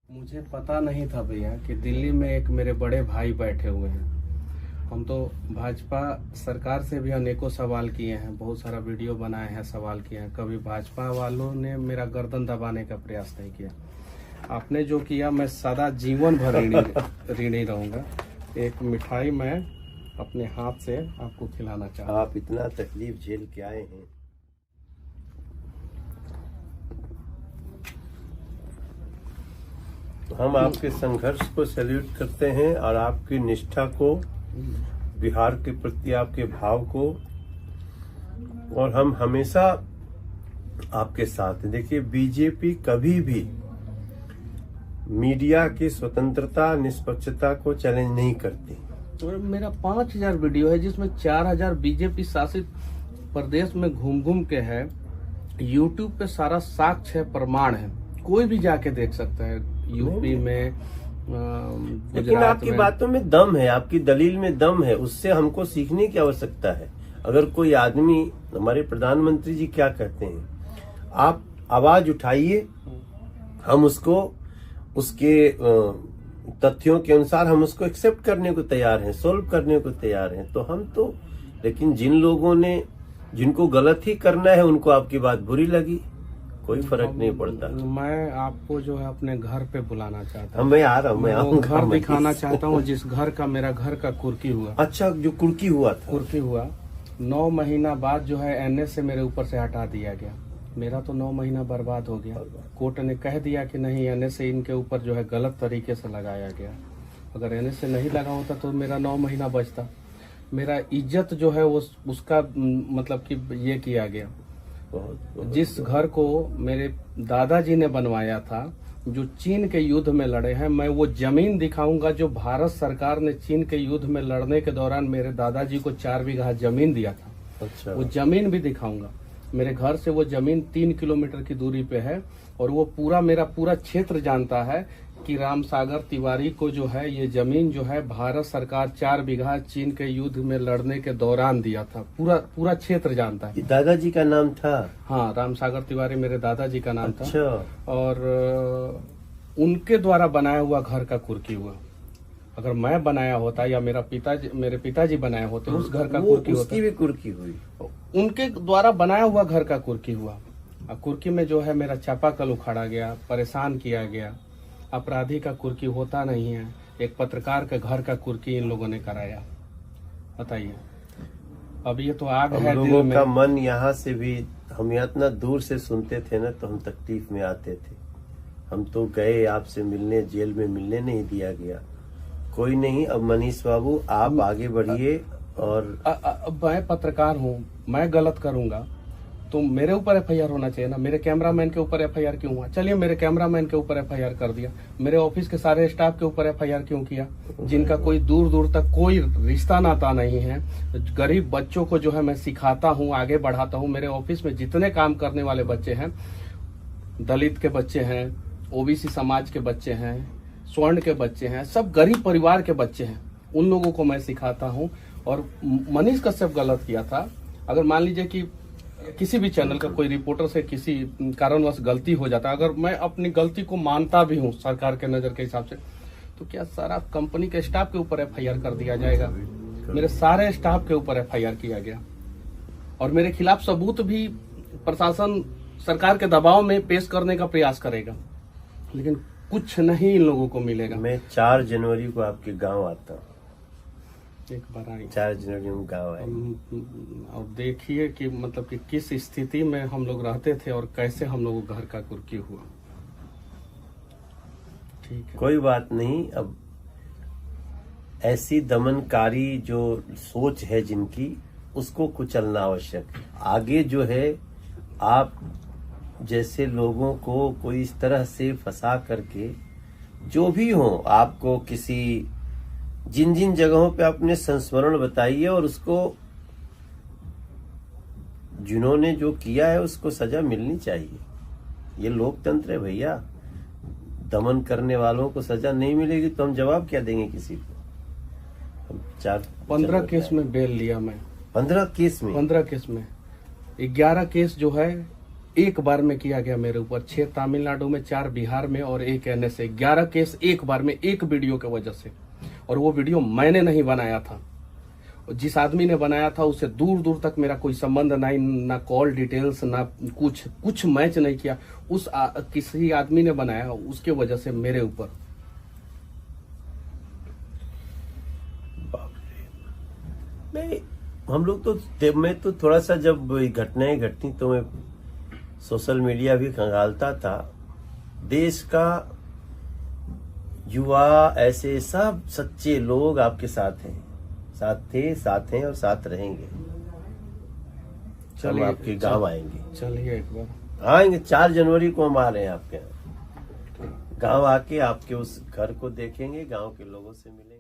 मुझे पता नहीं था भैया कि दिल्ली में एक मेरे बड़े भाई बैठे हुए हैं। हम तो भाजपा सरकार से भी अनेकों सवाल किए हैं, बहुत सारा वीडियो बनाए हैं, सवाल किए हैं। कभी भाजपा वालों ने मेरा गर्दन दबाने का प्रयास नहीं किया। आपने जो किया मैं सदा जीवन भर ऋणी रहूंगा। एक मिठाई मैं अपने हाथ से आपको खिलाना चाहता हूं। आप इतना तकलीफ झेल के आए हैं। हम आपके संघर्ष को सैल्यूट करते हैं और आपकी निष्ठा को, बिहार के प्रति आपके भाव को, और हम हमेशा आपके साथ हैं। देखिए, बीजेपी कभी भी मीडिया की स्वतंत्रता, निष्पक्षता को चैलेंज नहीं करती। तो मेरा 5000 वीडियो है जिसमें 4000 बीजेपी शासित प्रदेश में घूम घूम के है। यूट्यूब पे सारा साक्ष्य है, प्रमाण है, कोई भी जाके देख सकता है। यूपी में, लेकिन आपकी बातों में दम है, आपकी दलील में दम है, उससे हमको सीखने की आवश्यकता है। अगर कोई आदमी, हमारे प्रधानमंत्री जी क्या कहते हैं, आप आवाज उठाइए, हम उसको उसके तथ्यों के अनुसार हम उसको एक्सेप्ट करने को तैयार हैं, सोल्व करने को तैयार हैं। तो हम तो, लेकिन जिन लोगों ने, जिनको गलत ही करना है, उनको आपकी बात बुरी लगी, कोई फर्क नहीं पड़ता। मैं आपको जो है अपने घर पे बुलाना चाहता हूँ। मैं आ रहा हूँ, मैं वो घर दिखाना चाहता हूँ जिस घर का, मेरा घर का कुर्की हुआ। अच्छा, जो कुर्की हुआ था, कुर्की हुआ 9 महीना बाद जो है एनएस से मेरे ऊपर से हटा दिया गया। मेरा तो 9 महीना बर्बाद हो गया। कोर्ट ने कह दिया कि नहीं, एनएस से इनके ऊपर जो है गलत तरीके से लगाया गया। अगर एनएस से नहीं लगा होता तो मेरा 9 महीना बचता। मेरा इज्जत जो है उसका मतलब कि ये किया गया। जिस घर को मेरे दादाजी ने बनवाया था, जो चीन के युद्ध में लड़े हैं, मैं वो जमीन दिखाऊंगा जो भारत सरकार ने चीन के युद्ध में लड़ने के दौरान मेरे दादाजी को 4 बीघा जमीन दिया था। अच्छा। वो जमीन भी दिखाऊंगा। मेरे घर से वो जमीन 3 किलोमीटर की दूरी पे है और वो पूरा, मेरा पूरा क्षेत्र जानता है कि रामसागर तिवारी को जो है ये जमीन जो है भारत सरकार 4 बीघा चीन के युद्ध में लड़ने के दौरान दिया था। पूरा क्षेत्र जानता है। दादाजी का नाम था? हाँ, रामसागर तिवारी मेरे दादाजी का नाम अच्छा। था। और उनके द्वारा बनाया हुआ घर का कुर्की हुआ। अगर मैं बनाया होता या मेरे पिताजी बनाए होते उस घर का कुर्की होता। उसकी भी कुर्की हुई? उनके द्वारा बनाया हुआ घर का कुर्की हुआ। कुर्की में जो है मेरा चापाकल उखाड़ा गया, परेशान किया गया। अपराधी का कुर्की होता नहीं है, एक पत्रकार के घर का कुर्की इन लोगों ने कराया। बताइए, अब ये तो आग है दिल में। लोगों का मन यहाँ से भी, हम यहाँ इतना दूर से सुनते थे ना, तो हम तकलीफ में आते थे। हम तो गए आपसे मिलने, जेल में मिलने नहीं दिया गया। कोई नहीं, अब मनीष बाबू आप आगे बढ़िए। और मैं पत्रकार हूँ, मैं गलत करूंगा तो मेरे ऊपर एफआईआर होना चाहिए ना। मेरे कैमरामैन के ऊपर एफआईआर क्यों हुआ? चलिए, मेरे कैमरामैन के ऊपर एफआईआर कर दिया। मेरे ऑफिस के सारे स्टाफ के ऊपर एफआईआर क्यों किया? जिनका कोई दूर दूर तक कोई रिश्ता नाता नहीं है। गरीब बच्चों को जो है मैं सिखाता हूँ, आगे बढ़ाता हूँ। मेरे ऑफिस में जितने काम करने वाले बच्चे हैं, दलित के बच्चे हैं, ओबीसी समाज के बच्चे हैं, स्वर्ण के बच्चे हैं, सब गरीब परिवार के बच्चे हैं। उन लोगों को मैं सिखाता हूँ। और मनीष कश्यप गलत किया था। अगर मान लीजिए कि किसी भी चैनल का कोई रिपोर्टर से किसी कारणवश गलती हो जाता है, अगर मैं अपनी गलती को मानता भी हूँ सरकार के नजर के हिसाब से, तो क्या सारा कंपनी के स्टाफ के ऊपर एफआईआर कर दिया जाएगा? मेरे सारे स्टाफ के ऊपर एफआईआर किया गया और मेरे खिलाफ सबूत भी प्रशासन सरकार के दबाव में पेश करने का प्रयास करेगा, लेकिन कुछ नहीं इन लोगों को मिलेगा। मैं 4 जनवरी को आपके गाँव आता हूँ। एक बार आइए, 4 जनवरी में गाँव आए और देखिए कि मतलब कि किस स्थिति में हम लोग रहते थे और कैसे हम लोगों को घर का कुर्की हुआ। ठीक है, कोई बात नहीं। अब ऐसी दमनकारी जो सोच है जिनकी, उसको कुचलना आवश्यक है। आगे जो है, आप जैसे लोगों को कोई इस तरह से फंसा करके, जो भी हो, आपको किसी जिन जिन जगहों पे अपने संस्मरण बताइए और उसको, जिन्होंने जो किया है उसको सजा मिलनी चाहिए। ये लोकतंत्र है भैया। दमन करने वालों को सजा नहीं मिलेगी तो हम जवाब क्या देंगे किसी को? हम 15 केस में बेल लिया मैं। 15 केस में? 15 केस में 11 केस जो है एक बार में किया गया मेरे ऊपर, 6 तमिलनाडु में, 4 बिहार में और 1 NSA, 11 केस एक बार में, एक वीडियो की वजह से। और वो वीडियो मैंने नहीं बनाया था, जिस आदमी ने बनाया था उससे दूर दूर तक मेरा कोई संबंध नहीं, ना कॉल डिटेल्स, ना कुछ मैच नहीं किया। किसी आदमी ने बनाया, उसके वजह से मेरे ऊपर। नहीं, हम लोग तो, मैं तो थोड़ा सा जब घटनाएं घटती तो मैं सोशल मीडिया भी खंगालता था। देश का युवा, ऐसे सब सच्चे लोग आपके साथ हैं, साथ थे, साथ हैं और साथ रहेंगे। हम आपके गांव आएंगे। चलिए एक बार आएंगे, 4 जनवरी को हम आ रहे हैं आपके यहाँ। गांव आके आपके उस घर को देखेंगे, गांव के लोगों से मिलेंगे।